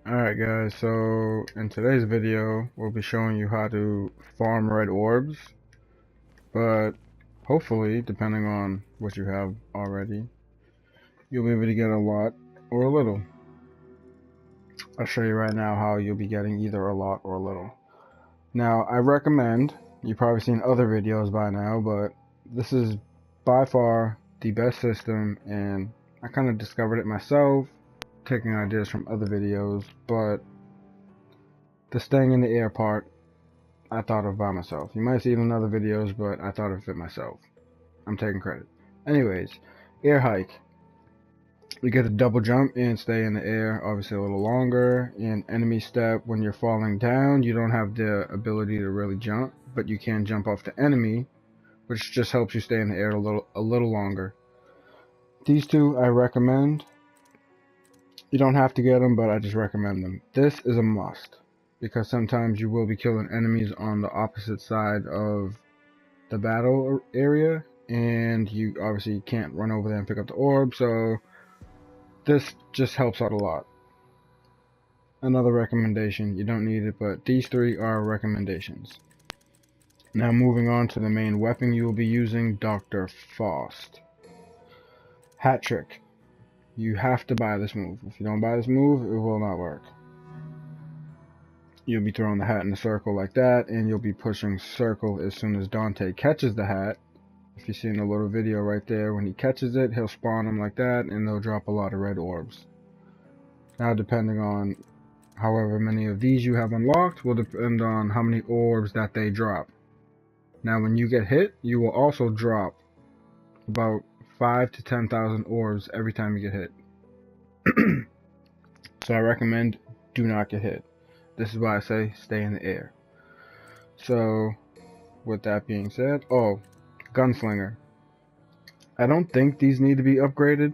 Alright guys, so in today's video we'll be showing you how to farm red orbs, but hopefully, depending on what you have already, you'll be able to get a lot or a little. I'll show you right now how you'll be getting either a lot or a little. Now I recommend, you've probably seen other videos by now, but this is by far the best system, and I kind of discovered it myself, taking ideas from other videos, but the staying in the air part, I thought of by myself. You might see it in other videos, but I thought of it myself. I'm taking credit. Anyways, air hike. You get a double jump and stay in the air, obviously a little longer. And enemy step, when you're falling down, you don't have the ability to really jump, but you can jump off the enemy, which just helps you stay in the air a little longer. These two I recommend. You don't have to get them, but I just recommend them. This is a must, because sometimes you will be killing enemies on the opposite side of the battle area, and you obviously can't run over there and pick up the orb, so this just helps out a lot. Another recommendation, you don't need it, but these three are recommendations. Now moving on to the main weapon you will be using, Dr. Faust. Hat trick. You have to buy this move. If you don't buy this move, it will not work. You'll be throwing the hat in a circle like that, and you'll be pushing circle as soon as Dante catches the hat. If you see in the little video right there, when he catches it, he'll spawn them like that, and they'll drop a lot of red orbs. Now, depending on however many of these you have unlocked, will depend on how many orbs that they drop. Now, when you get hit, you will also drop about 5 to 10,000 orbs every time you get hit. So I recommend do not get hit. This is why I say stay in the air. So with that being said, gunslinger. I don't think these need to be upgraded.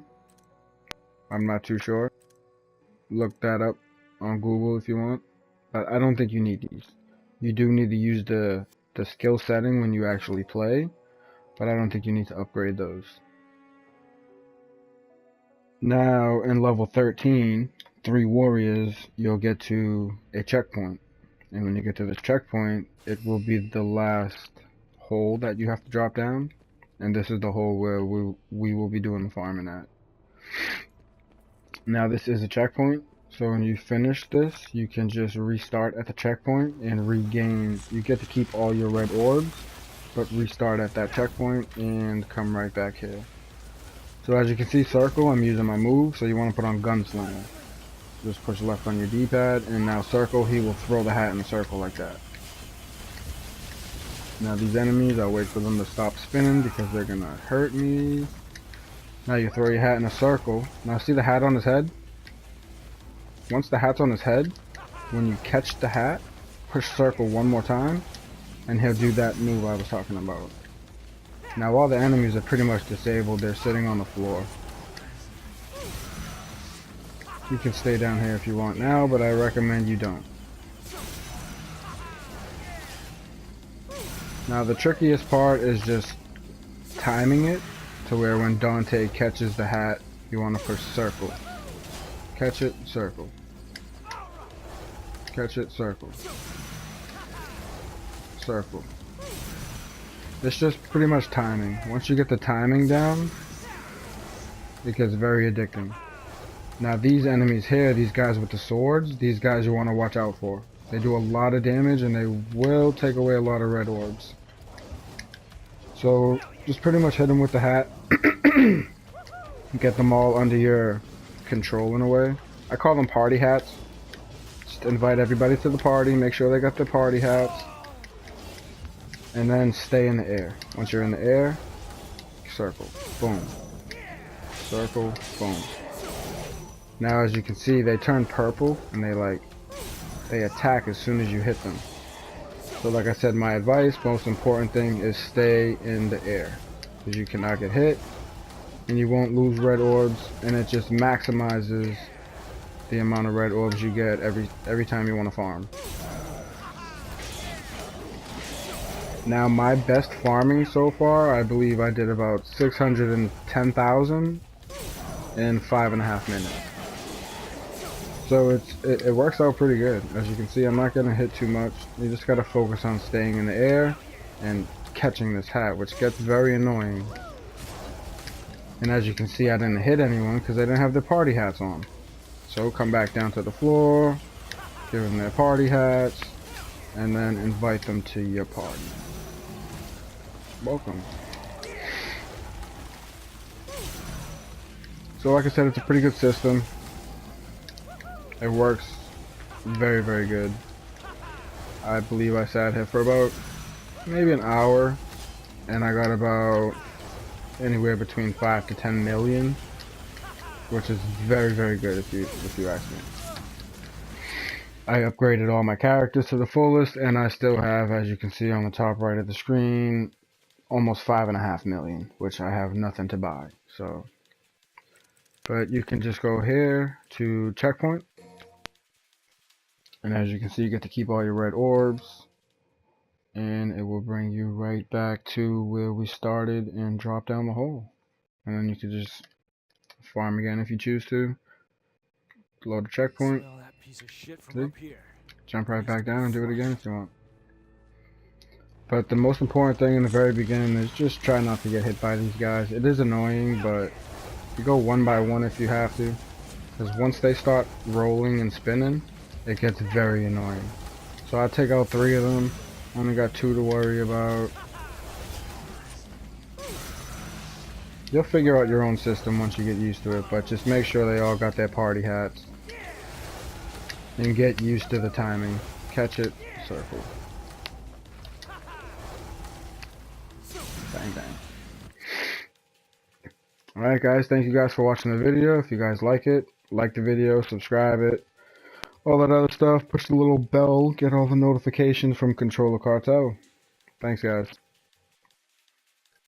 I'm not too sure. Look that up on Google if you want. But I don't think you need these. You do need to use the skill setting when you actually play, but I don't think you need to upgrade those. Now in level 13, 3 warriors, you'll get to a checkpoint. And when you get to this checkpoint, it will be the last hole that you have to drop down. And this is the hole where we will be doing the farming at. Now this is a checkpoint, so when you finish this, you can just restart at the checkpoint and regain. You get to keep all your red orbs, but restart at that checkpoint and come right back here. So as you can see, circle, I'm using my move, so you want to put on gunslinger. Just push left on your D-pad, and now circle, he will throw the hat in a circle like that. Now these enemies, I'll wait for them to stop spinning because they're gonna hurt me. Now you throw your hat in a circle. Now see the hat on his head? Once the hat's on his head, when you catch the hat, push circle one more time, and he'll do that move I was talking about. Now all the enemies are pretty much disabled, they're sitting on the floor. You can stay down here if you want now, but I recommend you don't. Now the trickiest part is just timing it to where when Dante catches the hat, you want to push circle. Catch it, circle. Catch it, circle. Circle. It's just pretty much timing. Once you get the timing down, it gets very addicting. Now these enemies here, these guys with the swords, these guys you want to watch out for. They do a lot of damage and they will take away a lot of red orbs. So just pretty much hit them with the hat. Get them all under your control in a way. I call them party hats. Just invite everybody to the party, make sure they got their party hats. And then stay in the air. Once you're in the air, circle, boom. Circle, boom. Now as you can see, they turn purple and they attack as soon as you hit them. So like I said, my advice, most important thing is stay in the air, because you cannot get hit and you won't lose red orbs, and it just maximizes the amount of red orbs you get every time you want to farm. Now my best farming so far, I believe I did about 610,000 in 5.5 minutes. So it works out pretty good. As you can see, I'm not gonna hit too much. You just gotta focus on staying in the air and catching this hat, which gets very annoying. And as you can see, I didn't hit anyone because they didn't have their party hats on. So come back down to the floor, give them their party hats, and then invite them to your party. Welcome. So like I said, it's a pretty good system. It works very, very good. I believe I sat here for about maybe an hour, and I got about anywhere between 5 to 10 million, which is very, very good if you ask me. I upgraded all my characters to the fullest, and I still have, as you can see on the top right of the screen, almost 5.5 million, which I have nothing to buy. So, but you can just go here to checkpoint, and as you can see, you get to keep all your red orbs, and it will bring you right back to where we started and drop down the hole. And then you can just farm again if you choose to. Load a checkpoint. See? Jump right back down and do it again if you want. But the most important thing in the very beginning is just try not to get hit by these guys. It is annoying, but you go one by one if you have to. Because once they start rolling and spinning, it gets very annoying. So I take out 3 of them. Only got 2 to worry about. You'll figure out your own system once you get used to it, but just make sure they all got their party hats. And get used to the timing. Catch it, circle. Bang, bang. Alright guys, thank you guys for watching the video. If you guys like it, like the video, subscribe it, all that other stuff. Push the little bell, get all the notifications from Controller Cartel. Thanks guys.